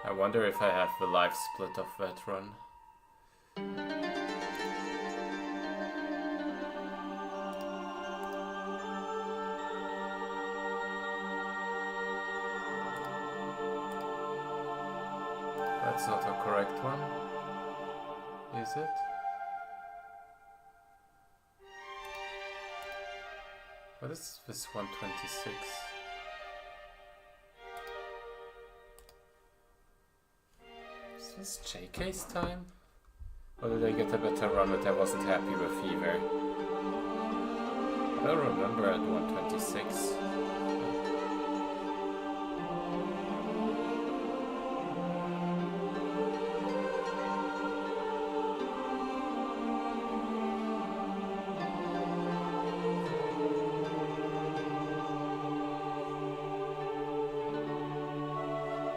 I wonder if I have the life split of that run. That's not a correct one, is it? What is this 126? Is this JK's time? Or did I get a better run that I wasn't happy with either? I don't remember at 126.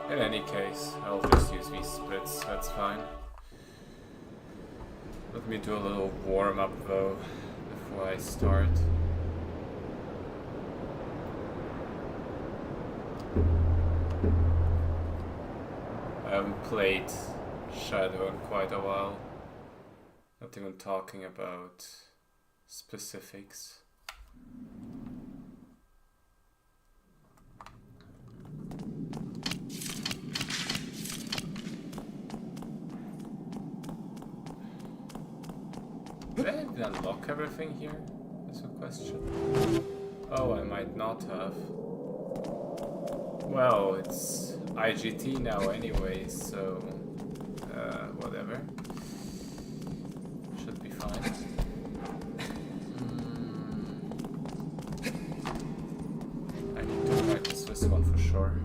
In any case, I'll just use these splits, that's fine. Let me do a little warm-up though, before I start. I haven't played Shadow in quite a while. Not even talking about specifics. Did I unlock everything here? That's a question. Oh, I might not have. Well, it's IGT now anyway, so whatever. Should be fine. I need to practice this one for sure.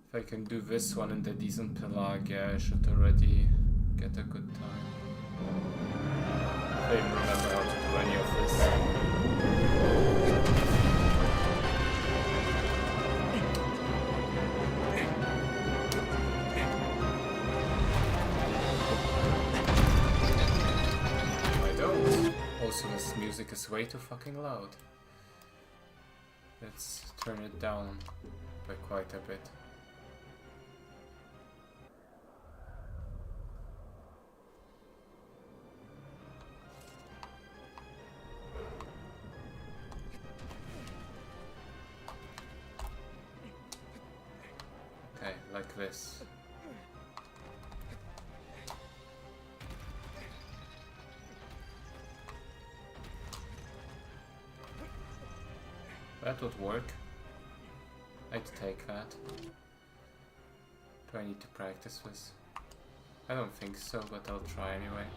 If I can do this one in the decent Pelagia, I should already get a good time. I don't even remember how to do any of this. I don't. Also, this music is way too fucking loud. Let's turn it down by quite a bit. Like this. That would work. I'd take that. Do I need to practice this? I don't think so, but I'll try anyway.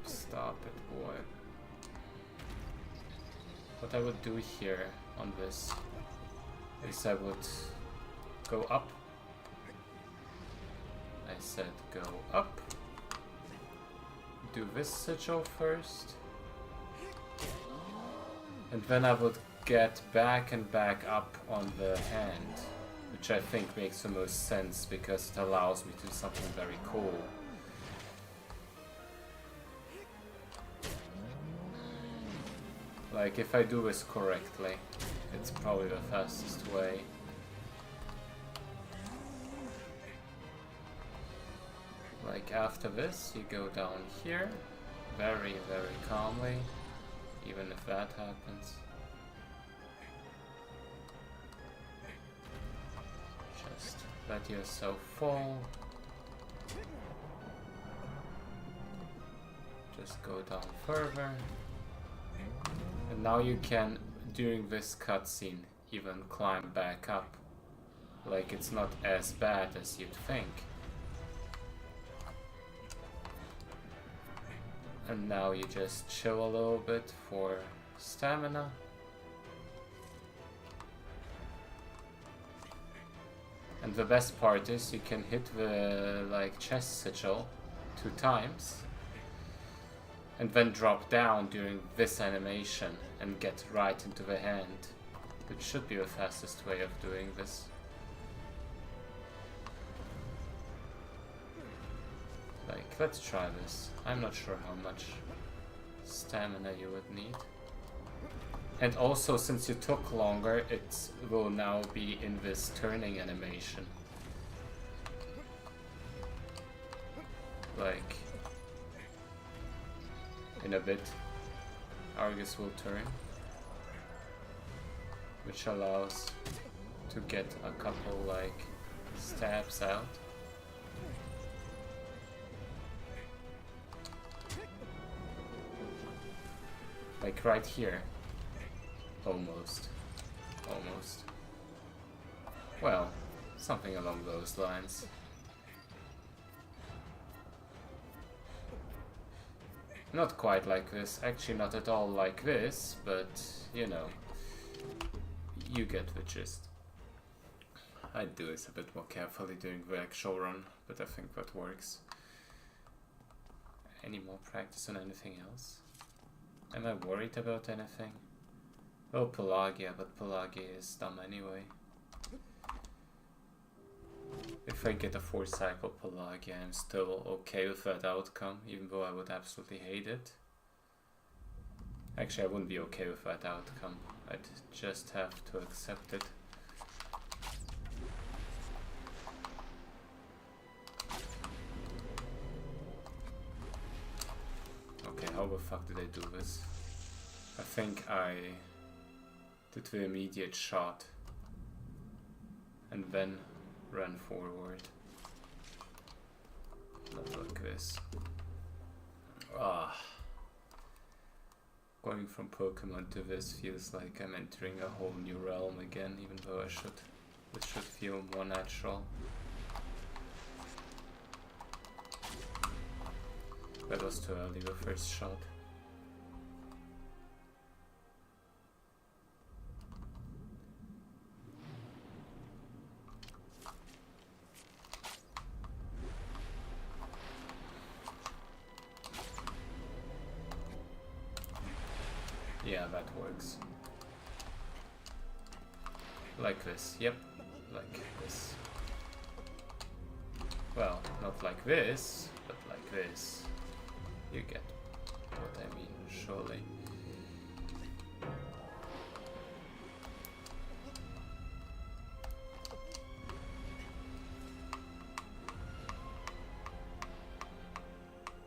Stop it, boy. What I would do here on this is I would go up. I said go up. Do this sigil first. And then I would get back and back up on the hand, which I think makes the most sense because it allows me to do something very cool. Like, if I do this correctly, it's probably the fastest way. Like, after this, you go down here, very, very calmly, even if that happens. Just let yourself fall. Just go down further. And now you can, during this cutscene, even climb back up. Like, it's not as bad as you'd think. And now you just chill a little bit for stamina. And the best part is you can hit the, like, chest sigil 2 times. And then drop down during this animation and get right into the hand, which should be the fastest way of doing this. let's try this. I'm not sure how much stamina you would need. And also, since you took longer, it will now be in this turning animation. Like, in a bit, Argus will turn, which allows to get a couple, like, stabs out. Like right here. Almost. Almost. Well, something along those lines. Not quite like this, actually not at all like this, but you know, you get the gist. I'd do this a bit more carefully during the actual run, but I think that works. Any more practice on anything else? Am I worried about anything? Oh, Pelagia, but Pelagia is dumb anyway. If I get a 4-cycle Pelagia, I'm still okay with that outcome, even though I would absolutely hate it. Actually, I wouldn't be okay with that outcome. I'd just have to accept it. Okay, how the fuck did I do this? I think I did the immediate shot and then ran forward. Not like this. Ah. Going from Pokemon to this feels like I'm entering a whole new realm again, even though this should feel more natural. That was too early, the first shot. Yeah, that works. Like this, yep, like this. Well, not like this, but like this. You get what I mean, surely.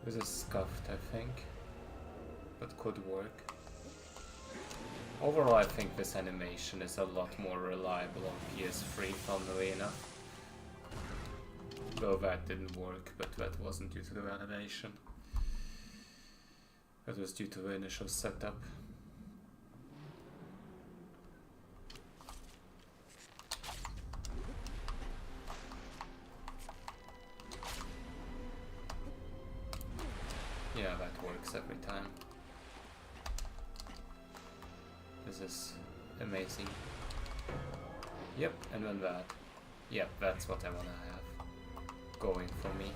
This is scuffed, I think, but could work. Overall, I think this animation is a lot more reliable on PS3, funnily enough. Though that didn't work, but that wasn't due to the animation. That was due to the initial setup. Yeah, that works every time. This is amazing. Yep, and then that. Yep, that's what I wanna have going for me.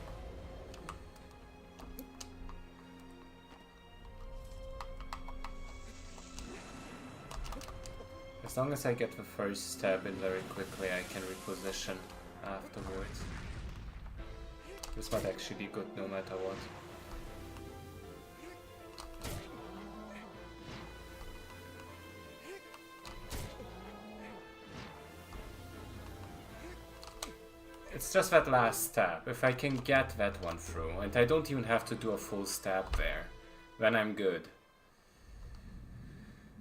As long as I get the first stab in very quickly, I can reposition afterwards. This might actually be good no matter what. It's just that last stab. If I can get that one through, and I don't even have to do a full stab there, then I'm good.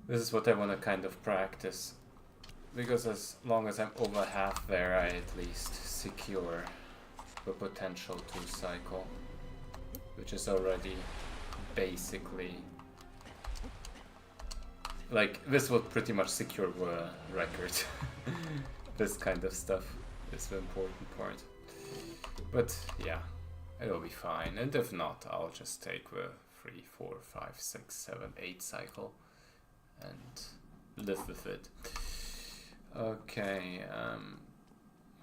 This is what I want to kind of practice. Because as long as I'm over half there, I at least secure the potential 2-cycle. Which is already basically... like, this would pretty much secure the record. This kind of stuff is the important part. But yeah, it'll be fine. And if not, I'll just take the 3, 4, 5, 6, 7, 8 cycle and live with it. Okay,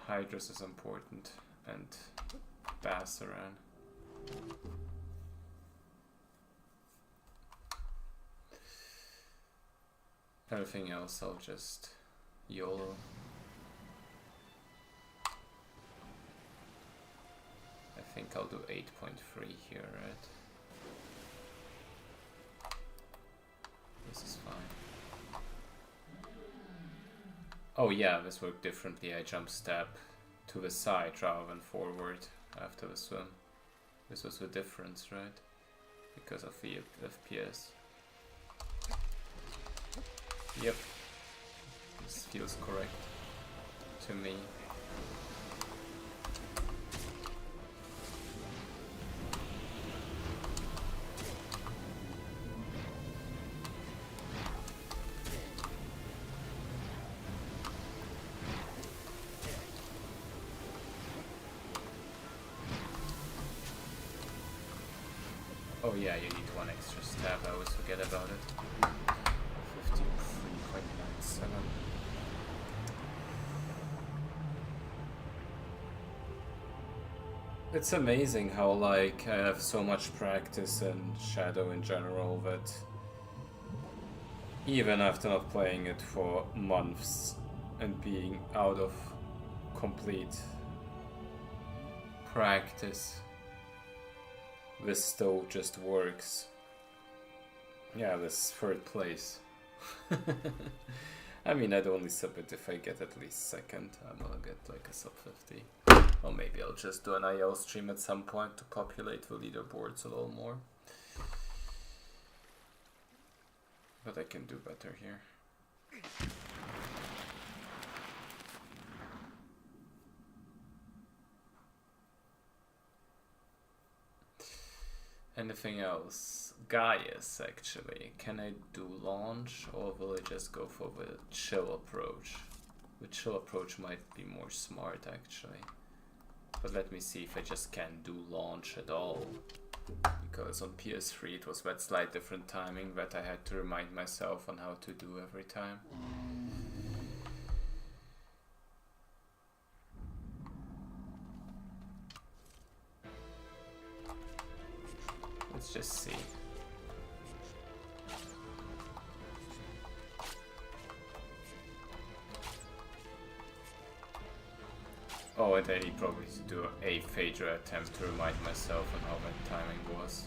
Hydrus is important, and Bassaran. Everything else I'll just YOLO. I think I'll do 8.3 here, right? This is fine. Oh yeah, this worked differently. I jump step to the side rather than forward after the swim. This was the difference, right? Because of the FPS. Yep. This feels correct to me. Oh yeah, you need one extra stab, I always forget about it. 53.97. It's amazing how like I have so much practice in Shadow in general that even after not playing it for months and being out of complete practice, this still just works. Yeah, this third place. I mean, I'd only submit if I get at least second. I'm gonna get like a sub 50. Or maybe I'll just do an IL stream at some point to populate the leaderboards a little more. But I can do better here. Anything else? Gaius, actually. Can I do launch or will I just go for the chill approach? The chill approach might be more smart, actually. But let me see if I just can't do launch at all. Because on PS3 it was that slight different timing that I had to remind myself on how to do every time. Let's just see. Oh, and I need probably to do a Phaedra attempt to remind myself on how that timing was.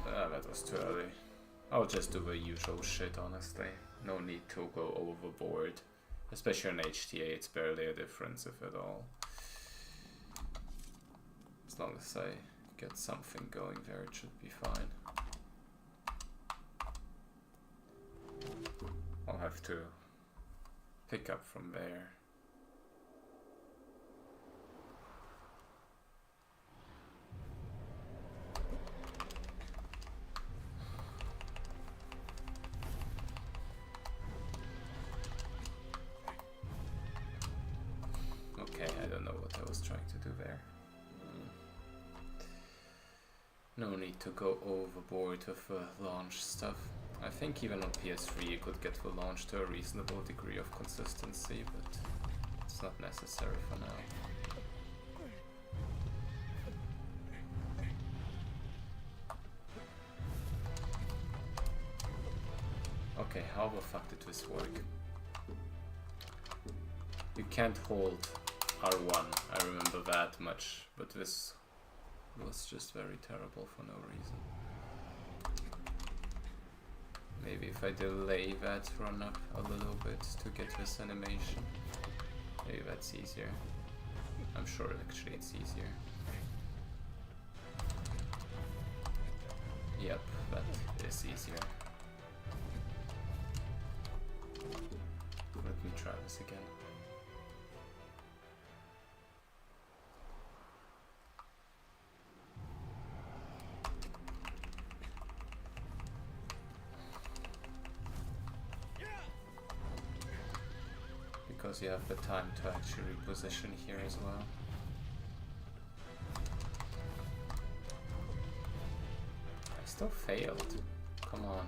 Ah, that was too early. I'll just do the usual shit, honestly. No need to go overboard. Especially on HTA, it's barely a difference, if at all. As long as I get something going there, it should be fine. I'll have to pick up from there. Okay, I don't know what I was trying to do there. No need to go overboard with the launch stuff. I think even on PS3 you could get the launch to a reasonable degree of consistency, but it's not necessary for now. Okay, how the fuck did this work? You can't hold R1, I remember that much, but this was just very terrible for no reason. Maybe if I delay that run up a little bit to get this animation, maybe that's easier. I'm sure actually it's easier. Yep, that is easier. Let me try this again. Because you have the time to actually reposition here as well. I still failed. Come on.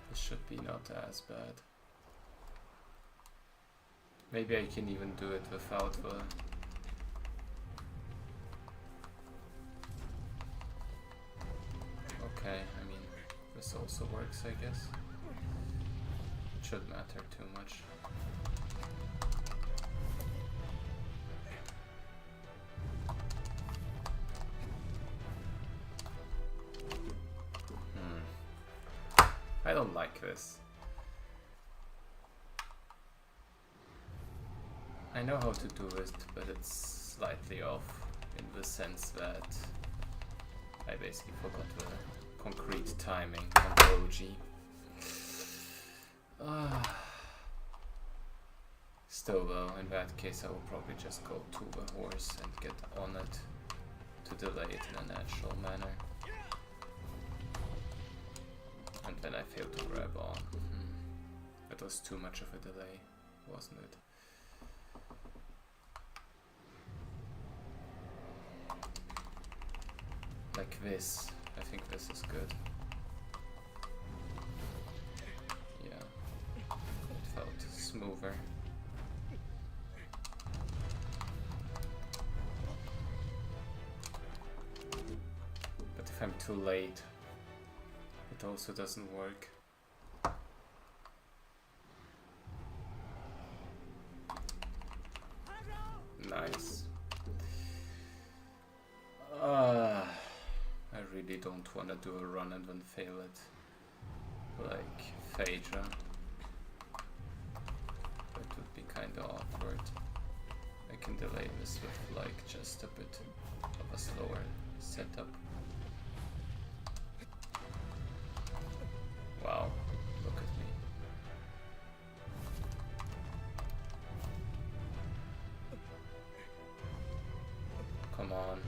This should be not as bad. Maybe I can even do it without the... Okay, I mean, this this also works, I guess. It should matter too much. I don't like this. I know how to do it, but it's slightly off in the sense that I basically forgot the concrete timing on the OG. Still though, in that case I will probably just go to the horse and get on it to delay it in a natural manner. And then I failed to grab on. That was too much of a delay, wasn't it? Like this. I think this is good. Yeah. It felt smoother. But if I'm too late, it also doesn't work. Nice. I really don't want to do a run and then fail it. Like Phaedra. That would be kind of awkward. I can delay this with like just a bit of a slower setup. Wow, look at me. Come on.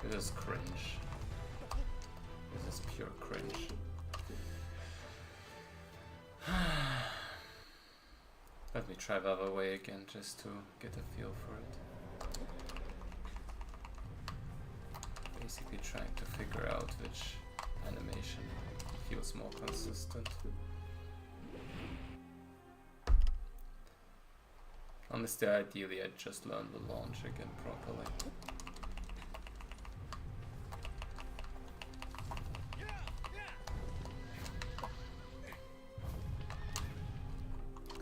This is cringe. This is pure cringe. Let me try the other way again just to get a feel for it. Basically trying to figure out which animation feels more consistent. Honestly, ideally I'd just learn the launch again properly.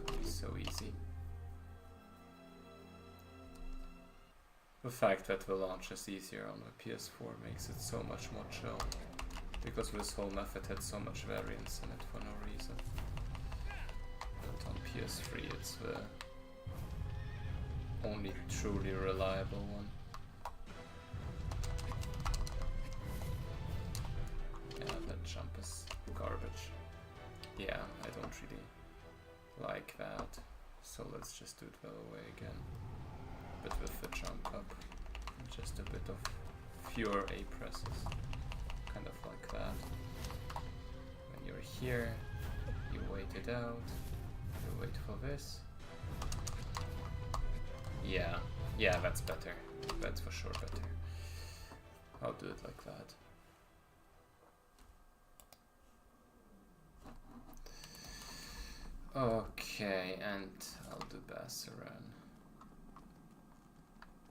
Could be so easy. The fact that the launch is easier on the PS4 makes it so much more chill. Because this whole method had so much variance in it for no reason. But on PS3 it's the only truly reliable one. Yeah, that jump is garbage. Yeah, I don't really like that. So let's just do it the other way again. But with the jump up, just a bit of fewer A presses. Kind of like that. When you're here, you wait it out, you wait for this. Yeah, that's better. That's for sure better. I'll do it like that. Okay, and I'll do Bassaran.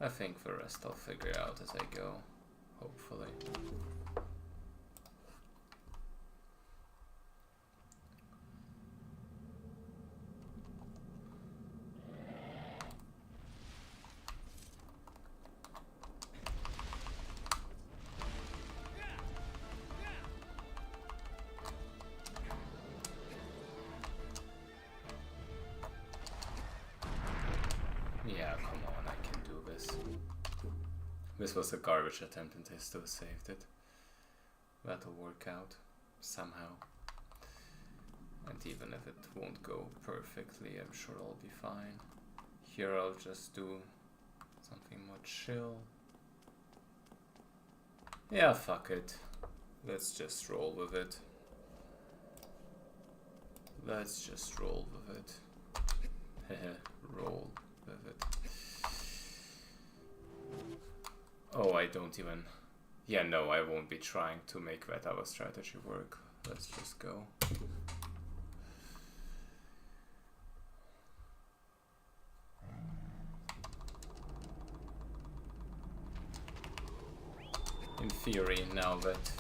I think the rest I'll figure out as I go, hopefully. Yeah, come on, I can do this. This was a garbage attempt and I still saved it. That'll work out, somehow. And even if it won't go perfectly, I'm sure I'll be fine. Here I'll just do something more chill. Yeah, fuck it. Let's just roll with it. Let's just roll with it. Heh, roll with it. Oh, I don't even... Yeah, no, I won't be trying to make that other strategy work. Let's just go. In theory, now that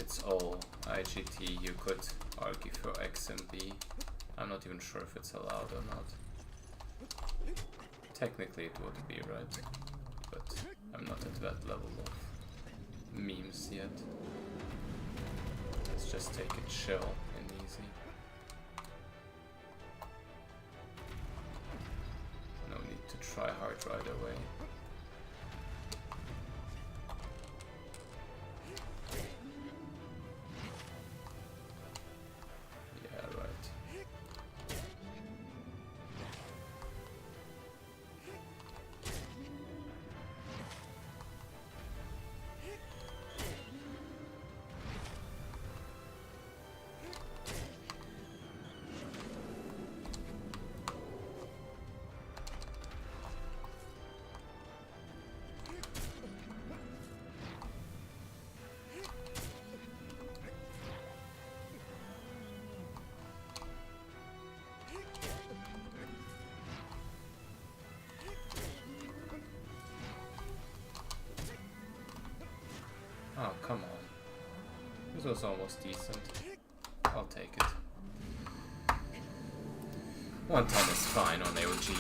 it's all IGT, you could argue for XMB. I'm not even sure if it's allowed or not. Technically it would be, right? But I'm not at that level of memes yet. Let's just take it chill and easy. No need to try hard right away. Oh, come on. This was almost decent. I'll take it. 110 is fine on AOG.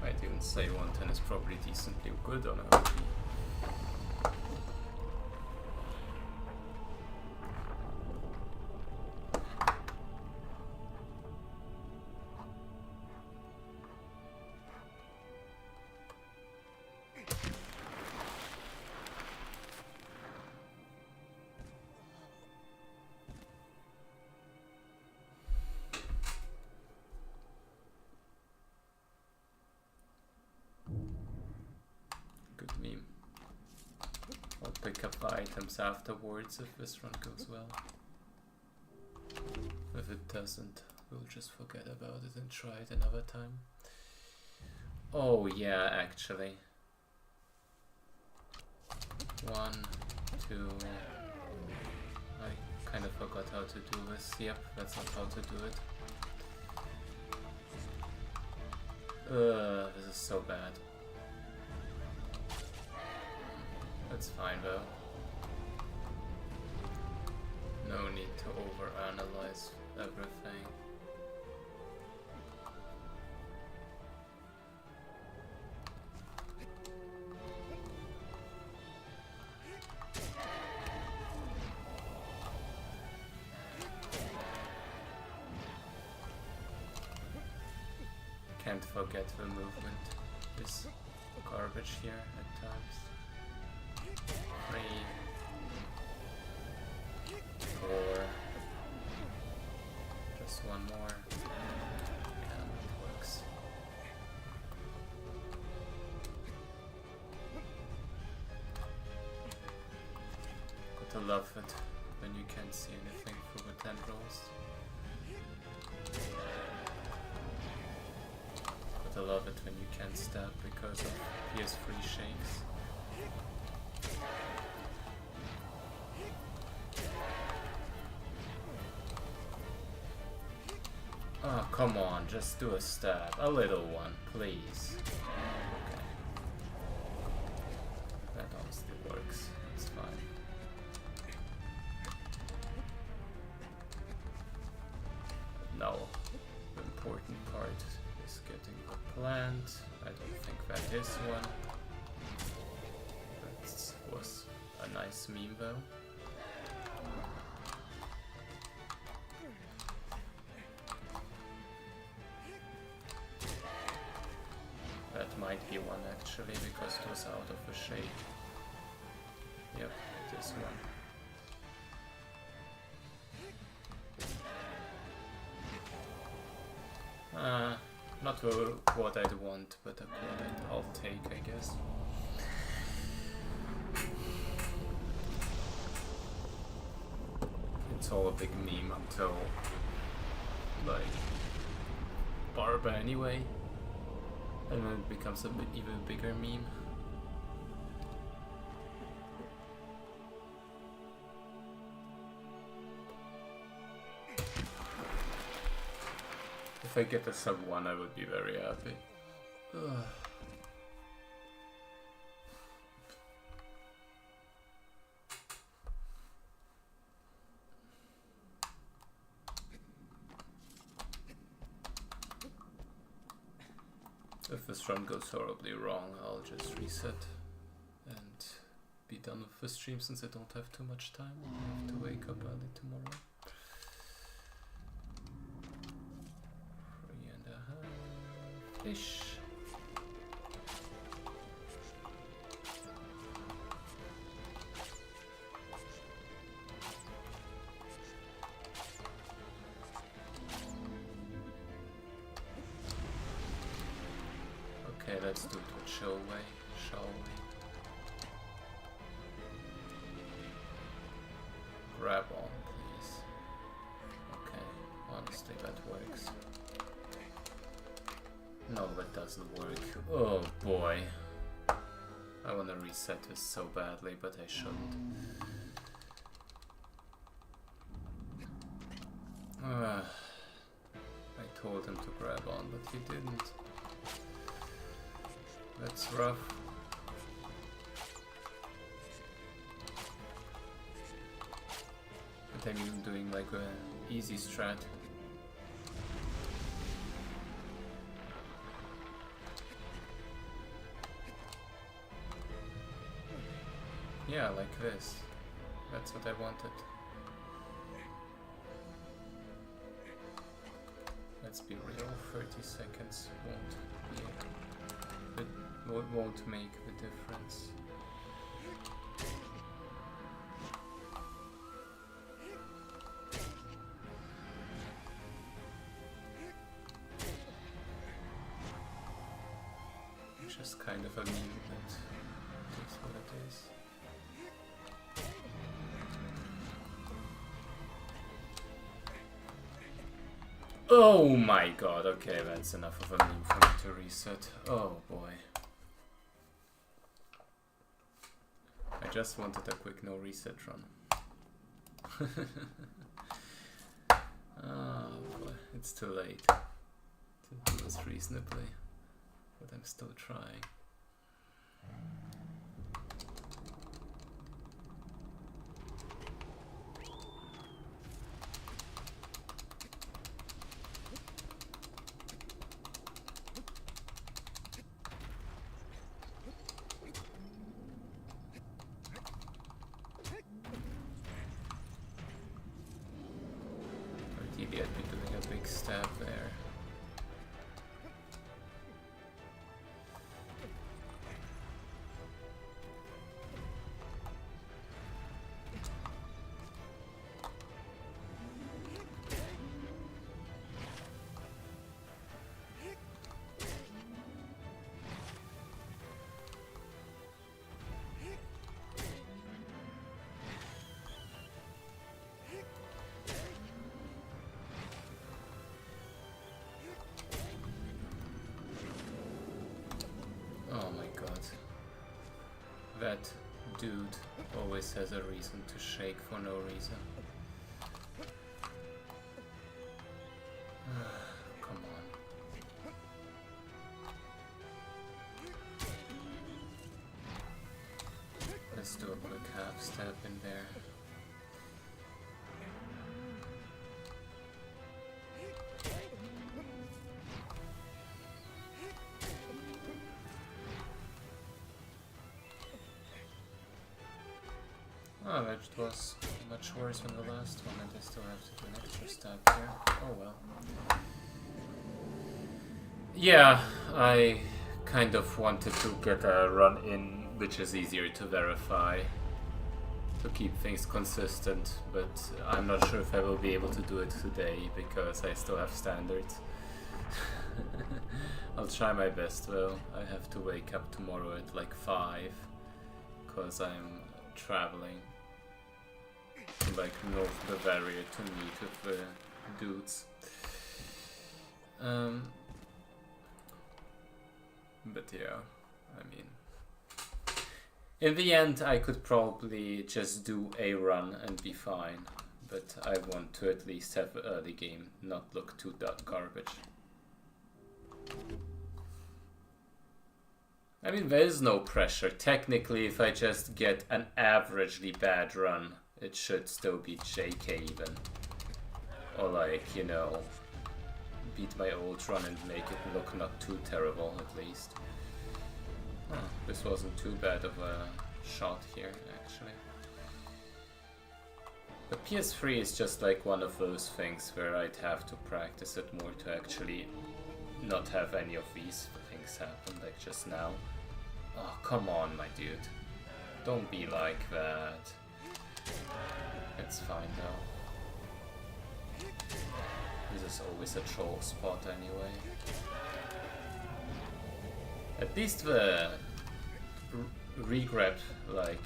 I'd even say 110 is probably decently good on AOG. Meme. I'll pick up the items afterwards if this run goes well. If it doesn't, we'll just forget about it and try it another time. Oh yeah, actually. 1, 2... I kind of forgot how to do this. Yep, that's not how to do it. This is so bad. That's fine though. No need to overanalyze everything. Can't forget the movement is garbage here at times. 3, 4, just one more, and it works. Gotta love it when you can't see anything through the tendrils. Gotta love it when you can't stab because of PS3 shakes. Oh, come on, just do a stab. A little one, please. Okay. That honestly works. It's fine. Now, the important part is getting the plant. I don't think that is one. That was a nice meme though. That might be one actually, because it was out of the shade. Yep, it is one. Not what I'd want, but what I'll take, I guess. It's all a big meme until, like, Barba anyway. And then it becomes a bit even bigger meme. If I get a sub 1, I would be very happy. So if this run goes horribly wrong, I'll just reset and be done with the stream since I don't have too much time. I have to wake up early tomorrow. 3.5-ish. Okay, let's do it with shall we? Grab on, please. Okay, honestly, that works. No, that doesn't work. Oh boy. I want to reset this so badly, but I shouldn't. I told him to grab on, but he didn't. That's rough. But I'm even doing like a easy strat. Yeah, like this. That's what I wanted. Let's be real, 30 seconds won't make the difference. It's just kind of a meme, but that's what it is. Oh my god, okay, that's enough of a meme for me to reset. Oh boy. I just wanted a quick no reset run. Oh boy, it's too late to do this reasonably, but I'm still trying. I'd be doing a big stab there. That dude always has a reason to shake for no reason. Come on. Let's do a quick half step in there. Oh, that was much worse than the last one, and I still have to do an extra stab here. Oh well. Yeah, I kind of wanted to get a run in, which is easier to verify, to keep things consistent, but I'm not sure if I will be able to do it today, because I still have standards. I'll try my best though. I have to wake up tomorrow at like 5, because I'm traveling to like North Bavaria to meet with the dudes. But yeah, I mean, in the end I could probably just do a run and be fine, but I want to at least have the early game not look too garbage. I mean, there is no pressure. Technically, if I just get an averagely bad run, it should still be JK even. Or like, you know, repeat my old run and make it look not too terrible, at least. Huh, this wasn't too bad of a shot here, actually. The PS3 is just like one of those things where I'd have to practice it more to actually not have any of these things happen, like just now. Oh, come on, my dude. Don't be like that. It's fine though. This is always a troll spot anyway. At least the regrab, like,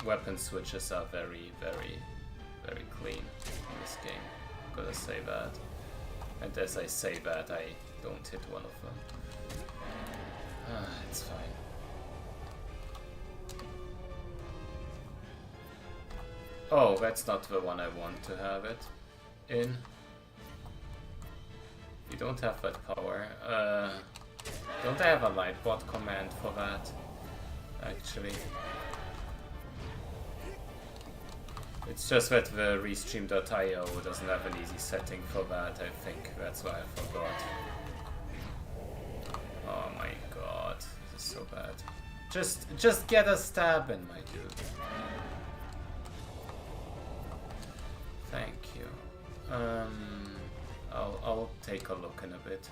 weapon switches are very, very, very clean in this game. Gotta say that. And as I say that, I don't hit one of them. It's fine. Oh, that's not the one I want to have it in. You don't have that power. Don't I have a lightbot command for that? Actually. It's just that the restream.io doesn't have an easy setting for that, I think. That's why I forgot. Oh my god, this is so bad. Just get a stab in, my dude. Thank you. I'll take a look in a bit.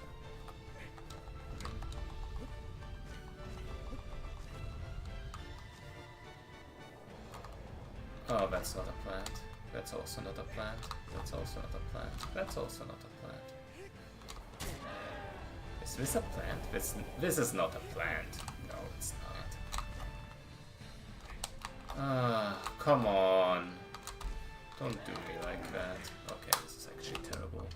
Oh, that's not a plant. That's also not a plant. That's also not a plant. That's also not a plant. Is this a plant? This is not a plant. No, it's not. Come on. Don't do me like that. Okay, this is actually terrible.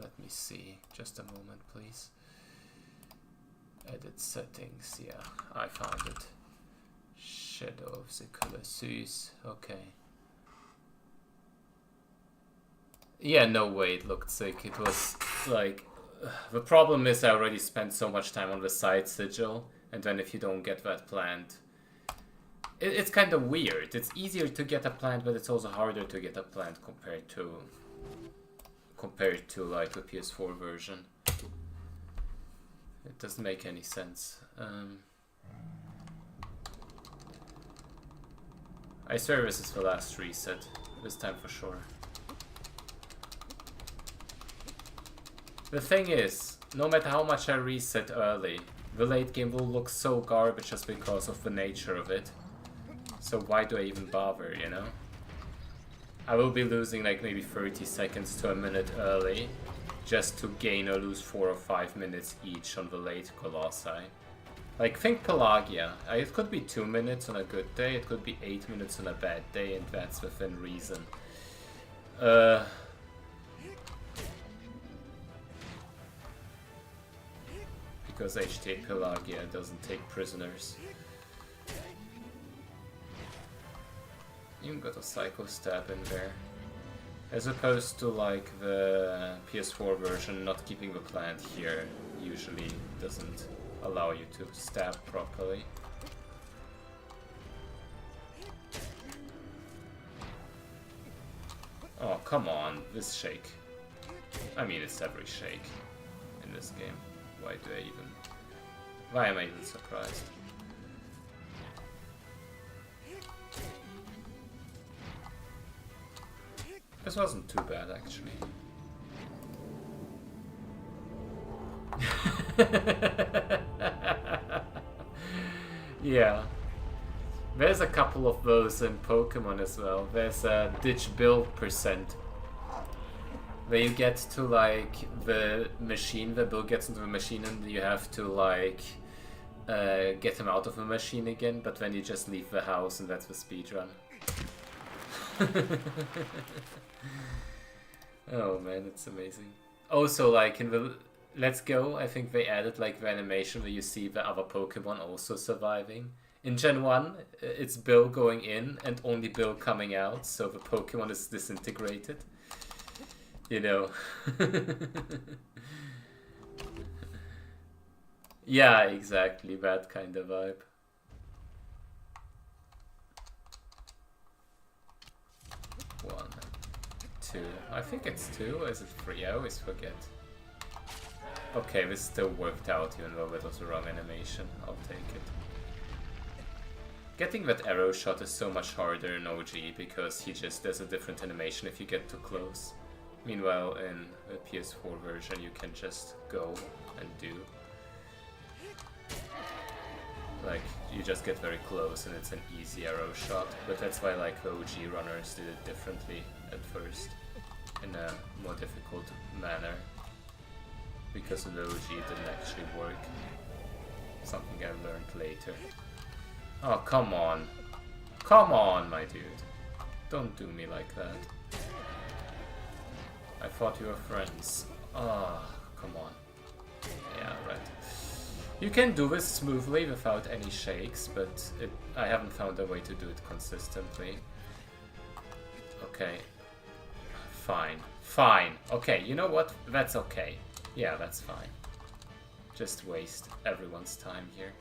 Let me see. Just a moment, please. Edit settings. Yeah, I found it. Shadow of the Colossus. Okay. Yeah, no way it looked sick. It was like... the problem is I already spent so much time on the side sigil, and then if you don't get that plant... It's kind of weird. It's easier to get a plant, but it's also harder to get a plant compared to like the PS4 version. It doesn't make any sense. I swear this is the last reset. This time for sure. The thing is, no matter how much I reset early, the late game will look so garbage just because of the nature of it. So why do I even bother, you know? I will be losing like maybe 30 seconds to a minute early just to gain or lose 4 or 5 minutes each on the late Colossi. Like, think Pelagia. It could be 2 minutes on a good day, it could be 8 minutes on a bad day, and that's within reason. Because HTA Pelagia doesn't take prisoners. Even got a Psycho Stab in there. As opposed to like the PS4 version, not keeping the plant here usually doesn't allow you to stab properly. Oh, come on, this shake. I mean, it's every shake in this game. Why am I even surprised? This wasn't too bad, actually. Yeah. There's a couple of those in Pokemon as well. There's a ditch build percent. Where you get to like the machine, the build gets into the machine and you have to like get him out of the machine again, but then you just leave the house and that's the speedrun. Oh man, it's amazing. Also, like in the Let's Go, I think they added like the animation where you see the other Pokemon also surviving. In Gen 1, it's Bill going in and only Bill coming out, so the Pokemon is disintegrated. You know. Yeah, exactly, that kind of vibe. One. I think it's 2. Is it 3? I always forget. Okay, this still worked out even though it was the wrong animation. I'll take it. Getting that arrow shot is so much harder in OG because he just does a different animation if you get too close. Meanwhile, in the PS4 version, you can just go and do. Like, you just get very close and it's an easy arrow shot. But that's why, like, the OG runners did it differently at first, in a more difficult manner. Because the OG didn't actually work. Something I learned later. Oh, come on. Come on, my dude. Don't do me like that. I thought you were friends. Ah, oh, come on. Yeah, right. You can do this smoothly without any shakes, but I haven't found a way to do it consistently. Okay. Fine. Fine. Okay, you know what? That's okay. Yeah, that's fine. Just waste everyone's time here.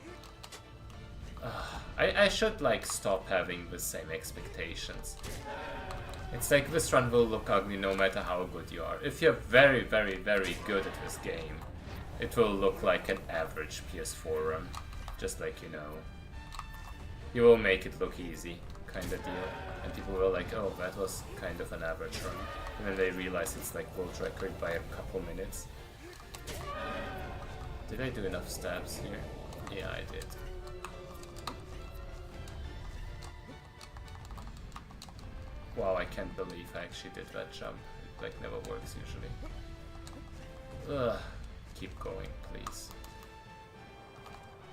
I should, like, stop having the same expectations. It's like this run will look ugly no matter how good you are. If you're very, very, very good at this game, it will look like an average PS4 run. Just like, you know, you will make it look easy, kind of deal. And people will like, oh, that was kind of an average run. And then they realize it's like world record by a couple minutes. Did I do enough stabs here? Yeah, I did. Wow, I can't believe I actually did that jump. It like never works usually. Ugh. Keep going, please.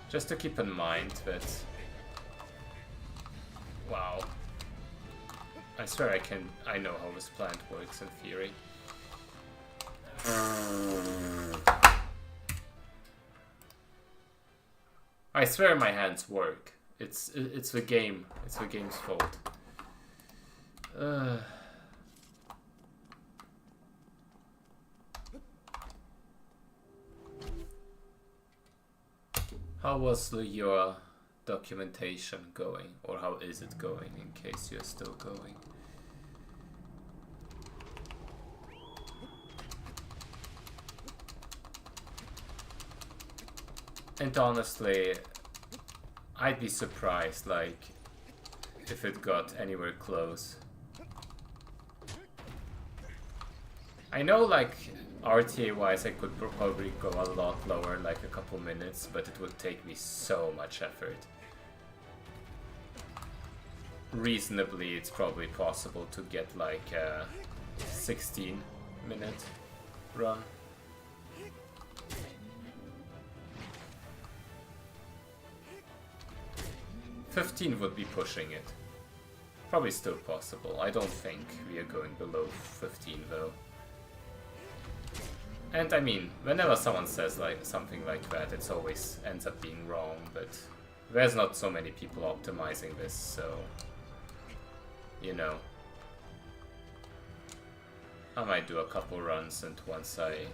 Just to keep in mind that... Wow. I swear I know how this plant works in theory. I swear my hands work. It's the game. It's the game's fault. How was your documentation going? Or how is it going, in case you're still going? And honestly, I'd be surprised, like, if it got anywhere close. I know, like, RTA-wise I could probably go a lot lower, like a couple minutes, but it would take me so much effort. Reasonably, it's probably possible to get like a 16-minute run. $15 would be pushing it. Probably still possible. I don't think we are going below 15 though. And I mean, whenever someone says like something like that, it always ends up being wrong, but there's not so many people optimizing this, so, you know. I might do a couple runs, and once I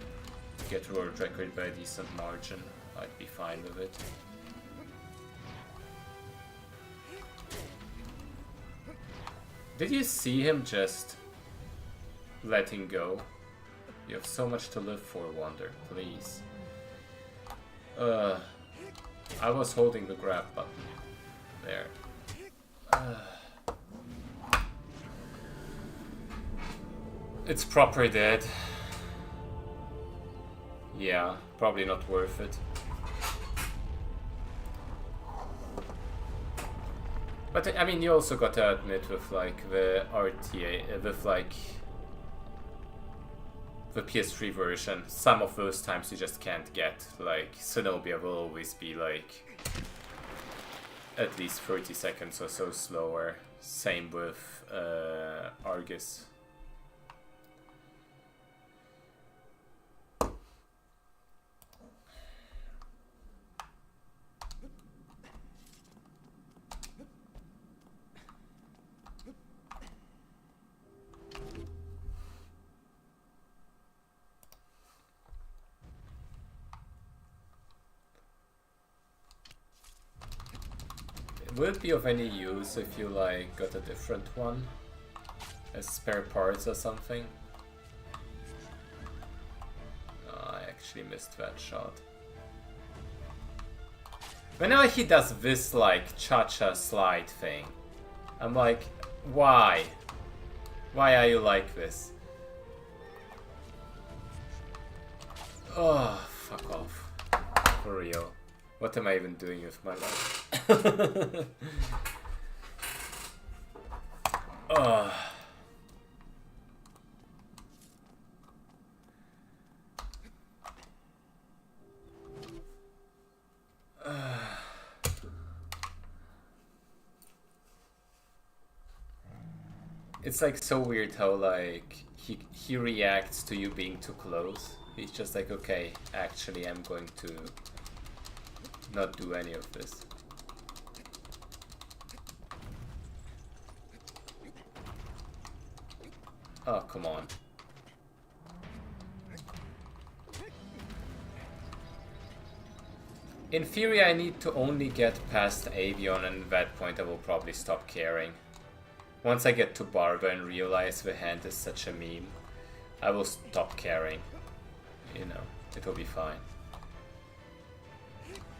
get world record by a decent margin, I'd be fine with it. Did you see him just letting go? You have so much to live for, Wonder, please. I was holding the grab button. There. It's proper dead. Yeah, probably not worth it. But I mean, you also got to admit with like the RTA, with like the PS3 version, some of those times you just can't get. Like, Zenobia will always be like at least 30 seconds or so slower. Same with Argus. Would it be of any use if you like got a different one as spare parts or something? actually missed that shot. Whenever he does this like cha-cha slide thing, I'm like, why? Why are you like this? Oh, fuck off. For real. What am I even doing with my life? Oh. It's like so weird how like he reacts to you being too close. He's just like, okay, actually I'm going to not do any of this. Oh, come on. In theory, I need to only get past Avion, and at that point I will probably stop caring. Once I get to Barber and realize the hand is such a meme, I will stop caring. You know, it will be fine.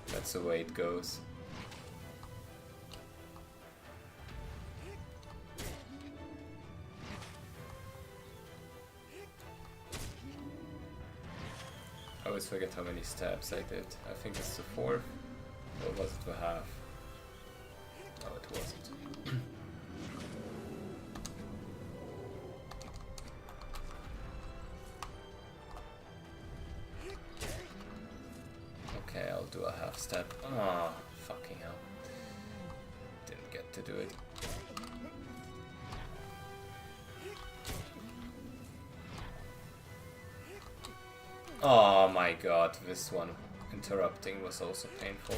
That's the way it goes. I always forget how many stabs I did. I think it's the 4th, or was it the half? No, it wasn't. Okay, I'll do a half stab. Ah, oh, fucking hell. Didn't get to do it. Oh my god, this one interrupting was also painful.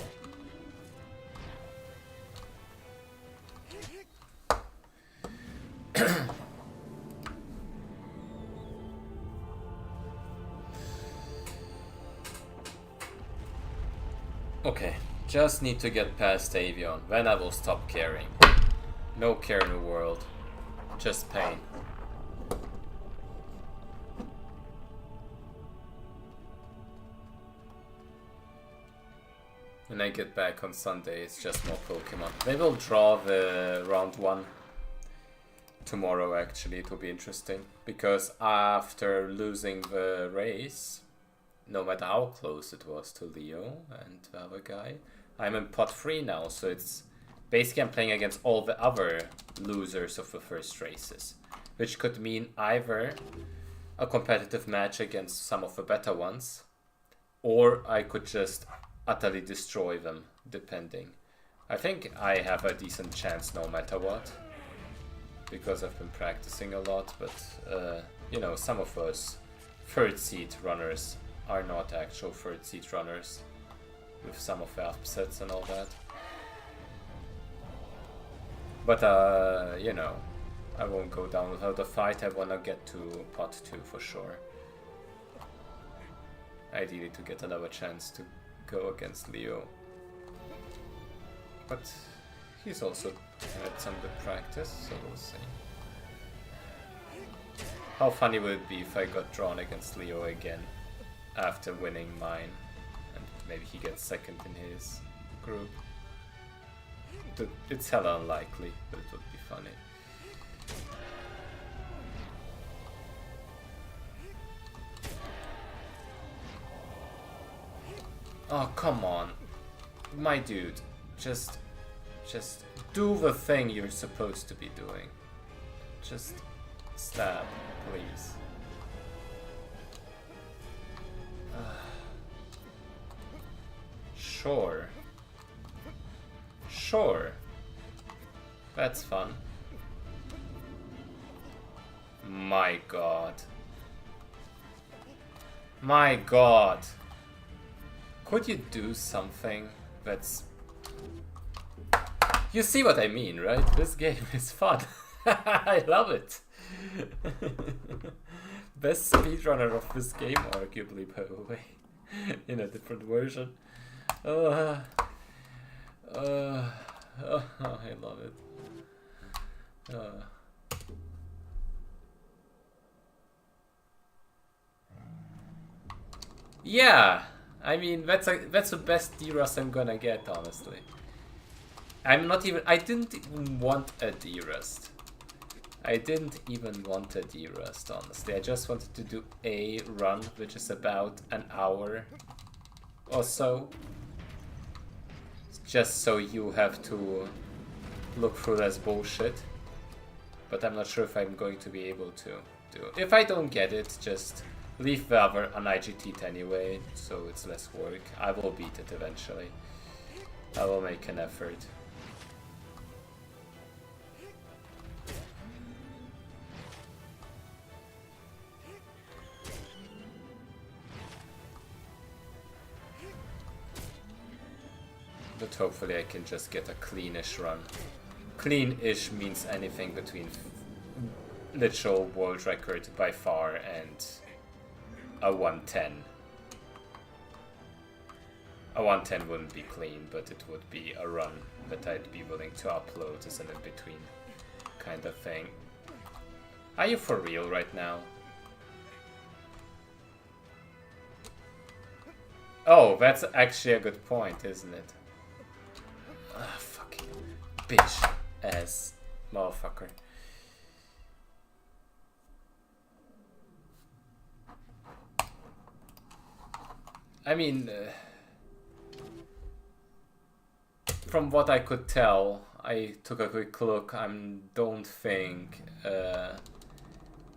Okay, just need to get past Avion, then I will stop caring. No care in the world, just pain. When I get back on Sunday, it's just more Pokemon. They will draw the round 1 tomorrow, actually. It will be interesting. Because after losing the race, no matter how close it was to Leo and the other guy, I'm in pot 3 now. So it's basically I'm playing against all the other losers of the first races. Which could mean either a competitive match against some of the better ones, or I could just utterly destroy them, depending. I think I have a decent chance no matter what, because I've been practicing a lot, but you know, some of us third seed runners are not actual third seed runners, with some of the upsets and all that. But you know, I won't go down without a fight. I wanna get to pot 2 for sure. Ideally to get another chance to go against Leo. But he's also had some good practice, so we'll see. How funny would it be if I got drawn against Leo again after winning mine, and maybe he gets second in his group. It's hella unlikely, but it would be funny. Oh, come on. My dude, just do the thing you're supposed to be doing. Just stab, please. Sure. Sure. That's fun. My god. My god. Could you do something that's... You see what I mean, right? This game is fun. I love it. Best speedrunner of this game, arguably, by the way. In a different version. I love it. Yeah, I mean that's the best D-Rust I'm gonna get, honestly. I didn't even want a D-Rust. I didn't even want a D-Rust, honestly. I just wanted to do a run, which is about an hour or so. Just so you have to look through this bullshit. But I'm not sure if I'm going to be able to do it. If I don't get it, just leave the other on IGT anyway, so it's less work. I will beat it eventually. I will make an effort. But hopefully I can just get a cleanish run. Clean-ish means anything between literal world record by far and a 110. A 110 wouldn't be clean, but it would be a run that I'd be willing to upload as an in-between kind of thing. Are you for real right now? Oh, that's actually a good point, isn't it? Ah, fucking bitch ass motherfucker. I mean, from what I could tell, I took a quick look. I don't think the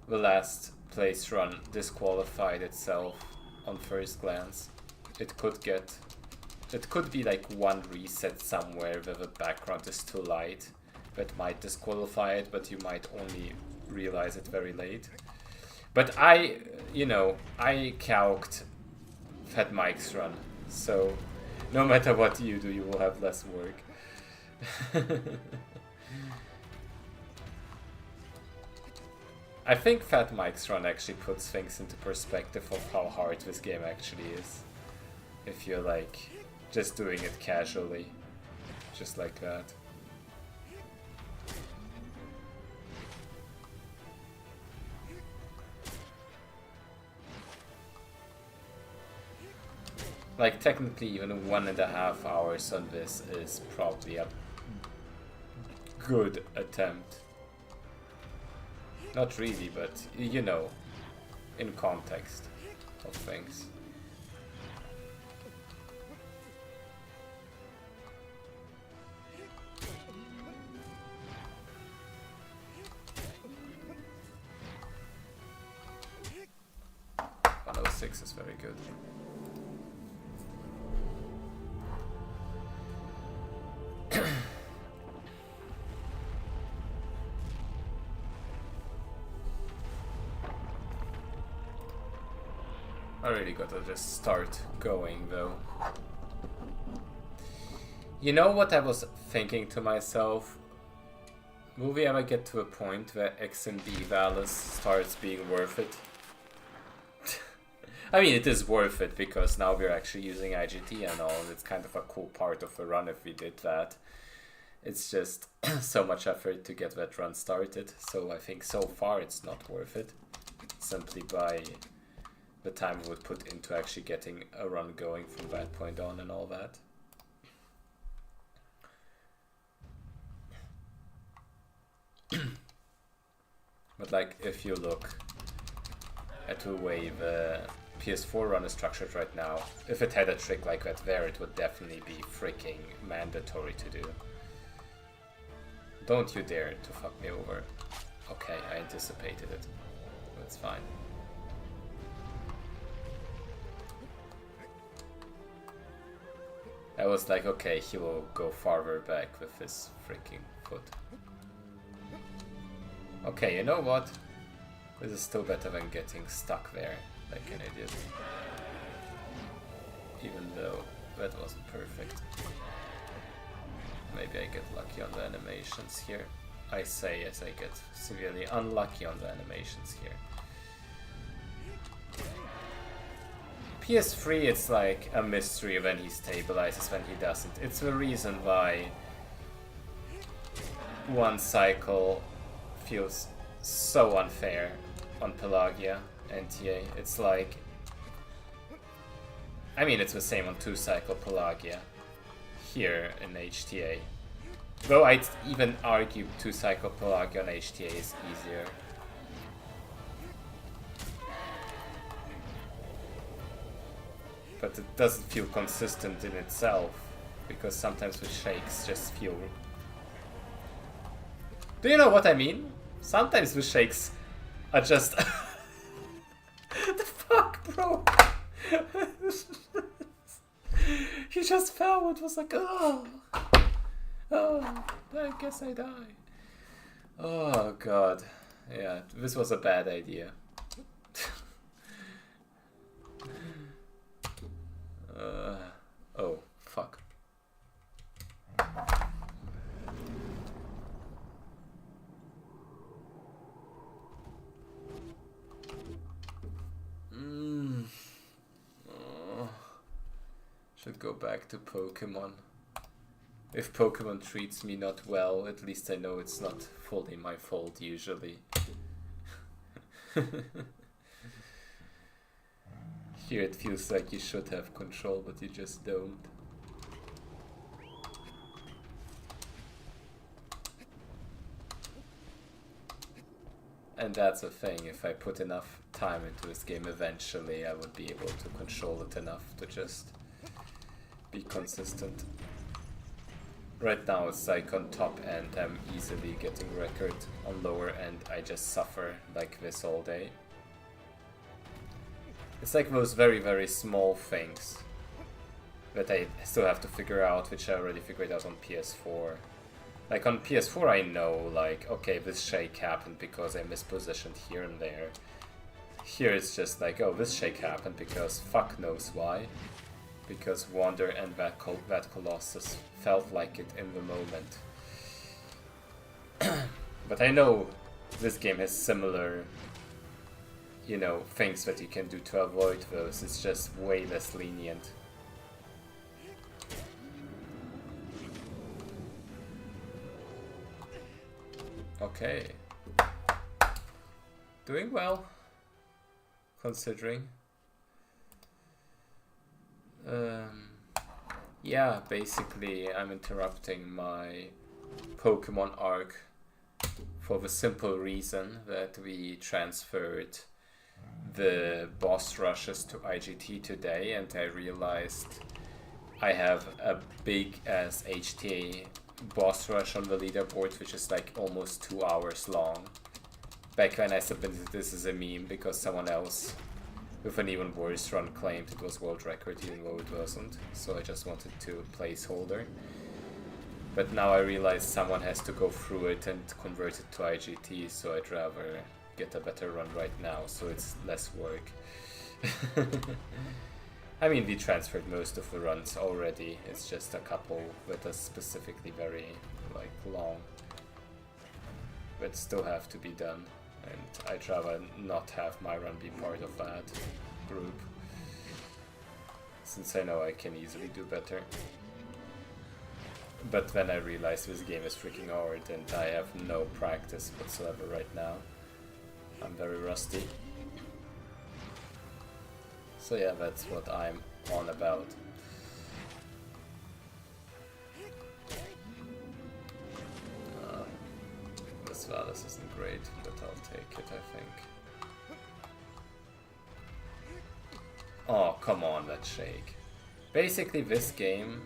last place run disqualified itself on first glance. It could be like one reset somewhere where the background is too light that might disqualify it, but you might only realize it very late. But I calced Fat Mike's run, so no matter what you do, you will have less work. I think Fat Mike's run actually puts things into perspective of how hard this game actually is. If you're like just doing it casually, just like that. Like technically even 1.5 hours on this is probably a good attempt. Not really, but you know, in context of things. Six is very good. I really gotta just start going though. You know what I was thinking to myself? Will we ever get to a point where X and B Valis starts being worth it? I mean, it is worth it because now we're actually using IGT and all. It's kind of a cool part of the run if we did that. It's just so much effort to get that run started. So I think so far it's not worth it. Simply by the time we would put into actually getting a run going from that point on and all that. But like, if you look at the way the PS4 run is structured right now, if it had a trick like that there, it would definitely be freaking mandatory to do. Don't you dare to fuck me over. Okay, I anticipated it. That's fine. I was like, okay, he will go farther back with his freaking foot. Okay, you know what? This is still better than getting stuck there like an idiot. Even though that wasn't perfect. Maybe I get lucky on the animations here. I say as I get severely unlucky on the animations here. PS3, it's like a mystery when he stabilizes, when he doesn't. It's the reason why one cycle feels so unfair on Pelagia NTA. It's like I mean, it's the same on 2-cycle Pelagia here in HTA. Though I'd even argue 2-cycle Pelagia on HTA is easier. But it doesn't feel consistent in itself, because sometimes the shakes just feel... Do you know what I mean? Sometimes the shakes are just... The fuck, bro? He just fell. It was like, oh, I guess I die. Oh god, yeah, this was a bad idea. Oh fuck. Should go back to Pokemon. If Pokemon treats me not well, at least I know it's not fully my fault usually. Here it feels like you should have control, but you just don't. And that's the thing, if I put enough time into this game, eventually I would be able to control it enough to just be consistent. Right now it's like on top end I'm easily getting record, on lower end I just suffer like this all day. It's like those very very small things that I still have to figure out, which I already figured out on PS4. Like on PS4 I know, like, okay, this shake happened because I mispositioned here and there. Here it's just like, oh, this shake happened because fuck knows why. Because Wander and that Colossus felt like it in the moment. But I know this game has similar, you know, things that you can do to avoid those. It's just way less lenient. Okay. Doing well, considering. Yeah, basically I'm interrupting my Pokemon arc for the simple reason that we transferred the boss rushes to IGT today, and I realized I have a big ass HTA boss rush on the leaderboard, which is like almost 2 hours long. Back when I submitted this as a meme because someone else with an even worse run claimed it was world record even though it wasn't, so I just wanted to placeholder. But now I realize someone has to go through it and convert it to IGT, so I'd rather get a better run right now, so it's less work. I mean, we transferred most of the runs already, it's just a couple that are specifically very, like, long, that still have to be done. And I'd rather not have my run be part of that group, since I know I can easily do better. But then I realized this game is freaking hard and I have no practice whatsoever right now. I'm very rusty. So yeah, that's what I'm on about. This Valis isn't great, but I'll take it, I think. Oh, come on, that shake. Basically, this game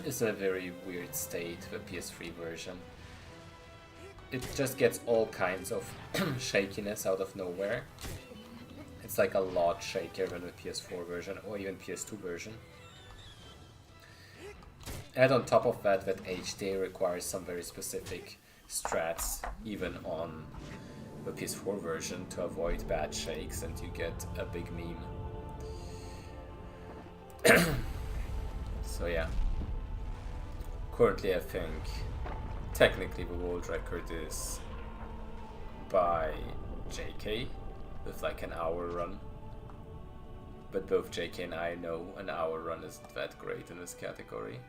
is a very weird state, the PS3 version. It just gets all kinds of shakiness out of nowhere. It's like a lot shakier than the PS4 version, or even PS2 version. And on top of that, that HTA requires some very specific strats, even on the PS4 version, to avoid bad shakes, and you get a big meme. So yeah. Currently I think, technically the world record is by JK, with like an hour run. But both JK and I know an hour run isn't that great in this category.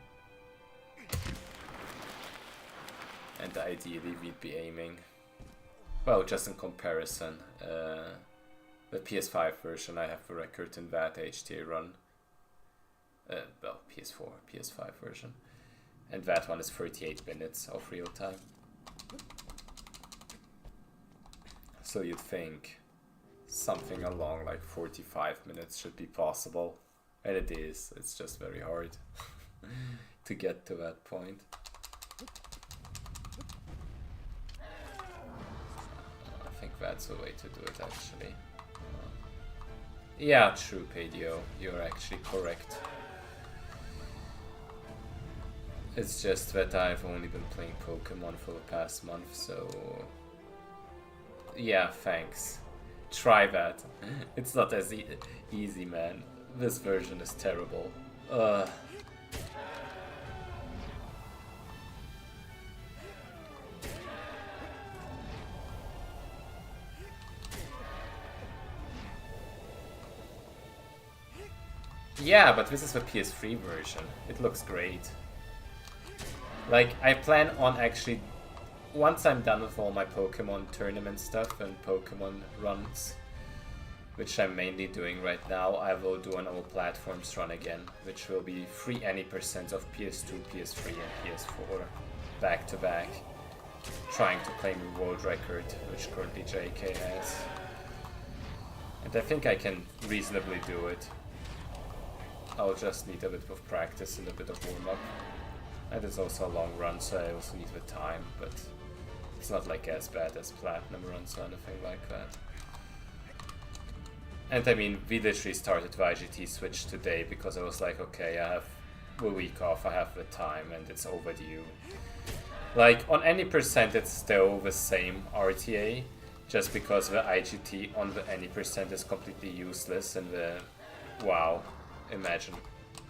And ideally we'd be aiming, well, just in comparison, The PS5 version, I have a record in that HTA run. Well, PS4, PS5 version. And that one is 38 minutes of real time. So you'd think something along like 45 minutes should be possible. And it is, it's just very hard to get to that point. I think that's the way to do it actually. Yeah, true, Padio, you're actually correct. It's just that I've only been playing Pokemon for the past month, so... Yeah, thanks. Try that. It's not as easy, man. This version is terrible. Yeah, but this is the PS3 version. It looks great. Like, I plan on actually, once I'm done with all my Pokemon tournament stuff and Pokemon runs, which I'm mainly doing right now, I will do an all platforms run again, which will be free any percent of PS2, PS3 and PS4 back to back, trying to claim a world record, which currently JK has. And I think I can reasonably do it. I'll just need a bit of practice and a bit of warm-up. And it's also a long run, so I also need the time, but it's not like as bad as Platinum runs or anything like that. And I mean, we literally started YGT Switch today because I was like, okay, I have a week off, I have the time, and it's overdue. Like, on any percent it's still the same RTA, just because the IGT on the any percent is completely useless, and the... wow, imagine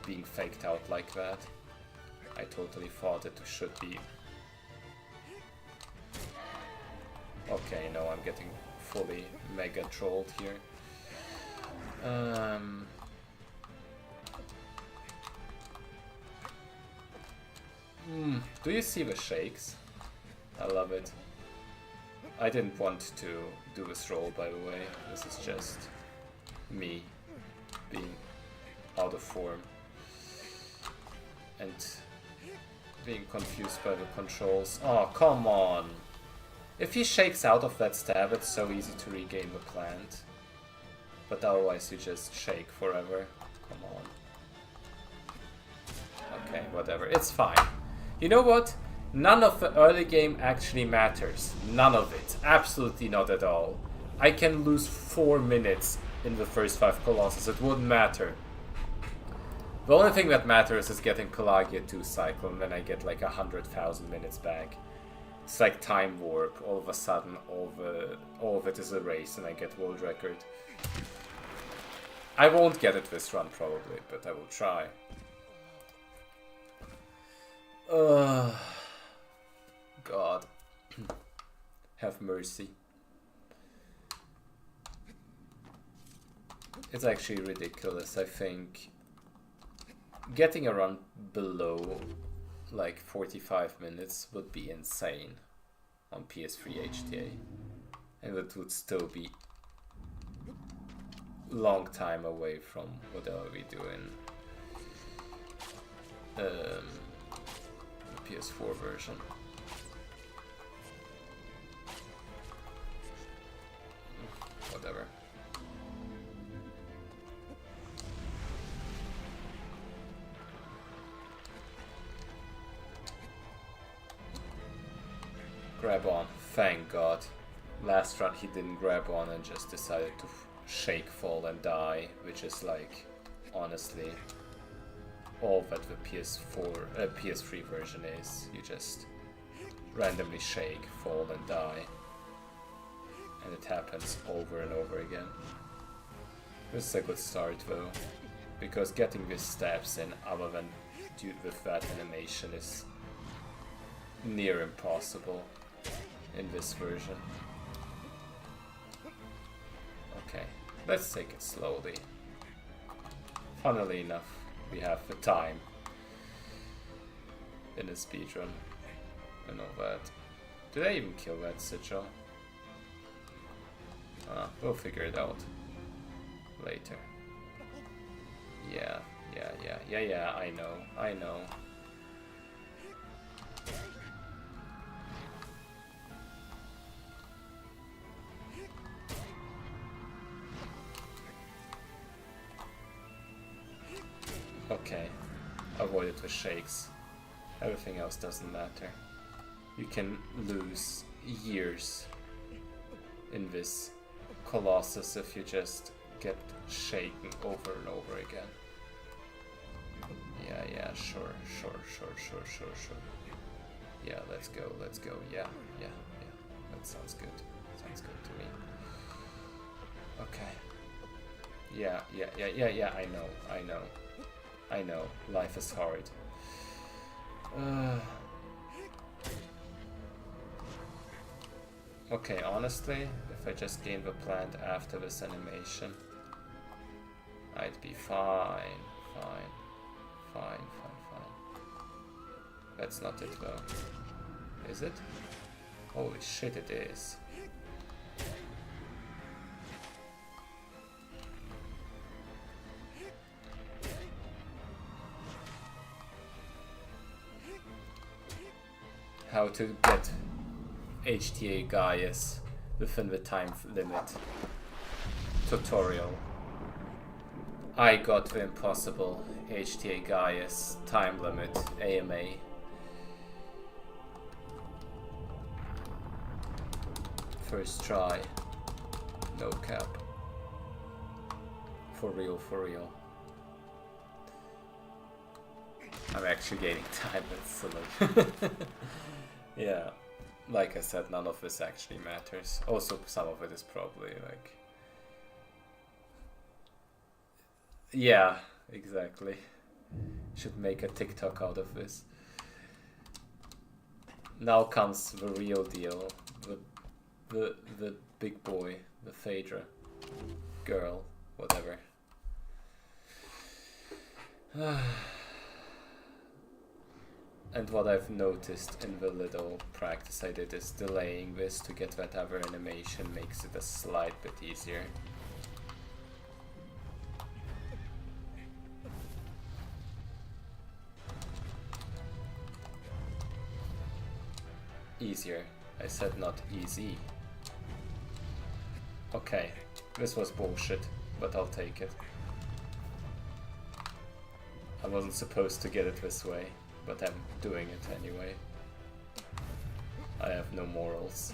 being faked out like that. I totally thought it should be. Okay, no, I'm getting fully mega trolled here. Do you see the shakes? I love it. I didn't want to do this roll, by the way. This is just me being out of form and being confused by the controls. Oh, come on! If he shakes out of that stab, it's so easy to regain the plant. But otherwise you just shake forever. Come on. Okay, whatever. It's fine. You know what? None of the early game actually matters. None of it. Absolutely not at all. I can lose 4 minutes in the first 5 Colossus. It wouldn't matter. The only thing that matters is getting Pelagia 2 cycle, and then I get like 100,000 minutes back. It's like time warp. All of a sudden, all of it is erased, and I get world record. I won't get it this run probably, but I will try. God, have mercy. It's actually ridiculous. I think getting a run below like 45 minutes would be insane on PS3 HTA, and it would still be long time away from whatever we do in the PS4 version. Whatever. Grab on. Thank God. Last run he didn't grab on and just decided to shake, fall and die, which is like, honestly, all that the PS3 version is. You just randomly shake, fall and die. And it happens over and over again. This is a good start though, because getting these stabs in other than with that animation is near impossible in this version. Okay, let's take it slowly. Funnily enough, we have the time in a speedrun and all that. Did I even kill that Sigil? We'll figure it out. later. Yeah, I know. Okay, avoid it with shakes. Everything else doesn't matter. You can lose years in this Colossus if you just get shaken over and over again. Yeah, sure. Yeah, let's go. Yeah. That sounds good. Sounds good to me. Okay. Yeah, I know. Life is hard. Okay, honestly, if I just gained the plant after this animation, I'd be fine. That's not it though. Is it? Holy shit, it is. How to get HTA Gaius within the time limit tutorial. I got the impossible HTA Gaius time limit AMA. First try. No cap. For real. I'm actually gaining time, that's silly. Yeah, like I said, none of this actually matters. Also, some of it is probably like... Yeah, exactly. Should make a TikTok out of this. Now comes the real deal. The big boy, the Phaedra. Girl, whatever. And what I've noticed in the little practice I did is delaying this to get that other animation makes it a slight bit easier. Easier. I said not easy. Okay, this was bullshit, but I'll take it. I wasn't supposed to get it this way, but I'm doing it anyway. I have no morals.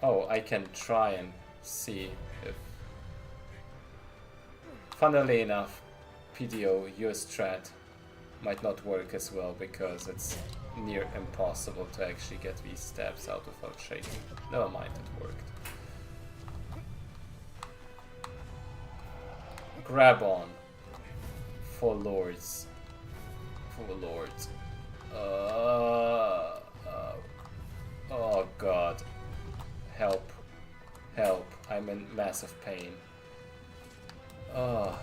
Oh, I can try and see if... Funnily enough, PDO, your strat might not work as well because it's near impossible to actually get these stabs out without shaking. Never mind, it worked. Grab on. For lords. Oh god. Help. I'm in massive pain. Oh.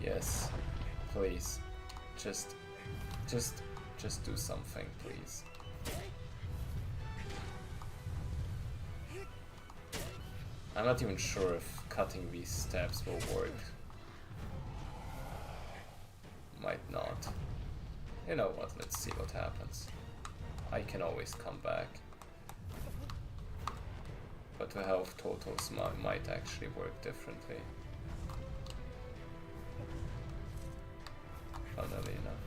Yes. Please. Just do something, please. I'm not even sure if cutting these steps will work. Might not. You know what, let's see what happens. I can always come back. But the health totals might actually work differently. Funnily enough.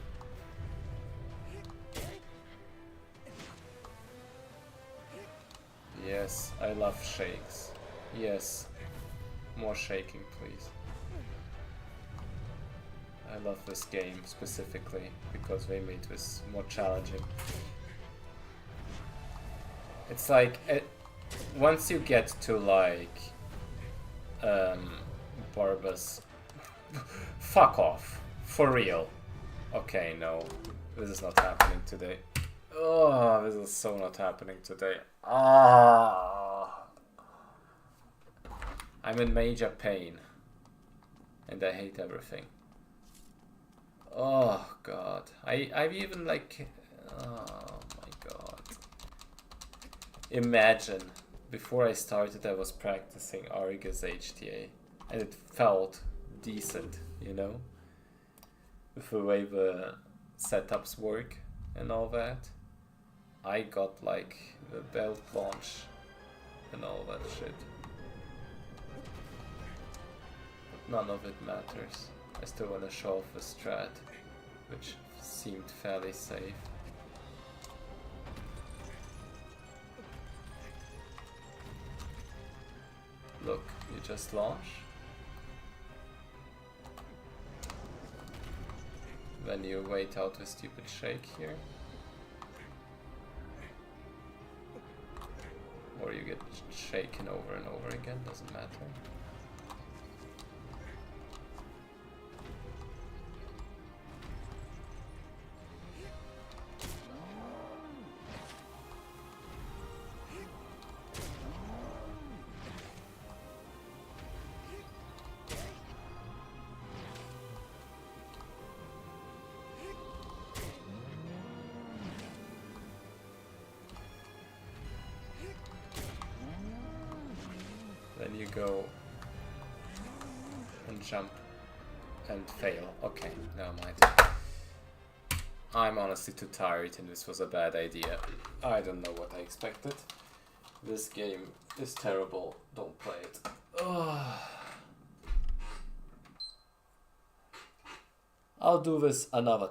Yes, I love shakes. Yes, more shaking please. I love this game specifically because they made this more challenging. It's like, once you get to like, Barbas, fuck off, for real. Okay, no, this is not happening today. Oh, this is so not happening today. Ah, I'm in major pain, and I hate everything. Oh god, I've even like, oh my god. Imagine, before I started I was practicing Argus HTA and it felt decent, you know? With the way the setups work and all that. I got like the belt launch and all that shit. But none of it matters. I still want to show off the strat, which seemed fairly safe. Look, you just launch. Then you wait out the stupid shake here. Or you get shaken over and over again, doesn't matter. Then you go and jump and fail. Okay, never mind. I'm honestly too tired and this was a bad idea. I don't know what I expected. This game is terrible. Don't play it. Ugh. I'll do this another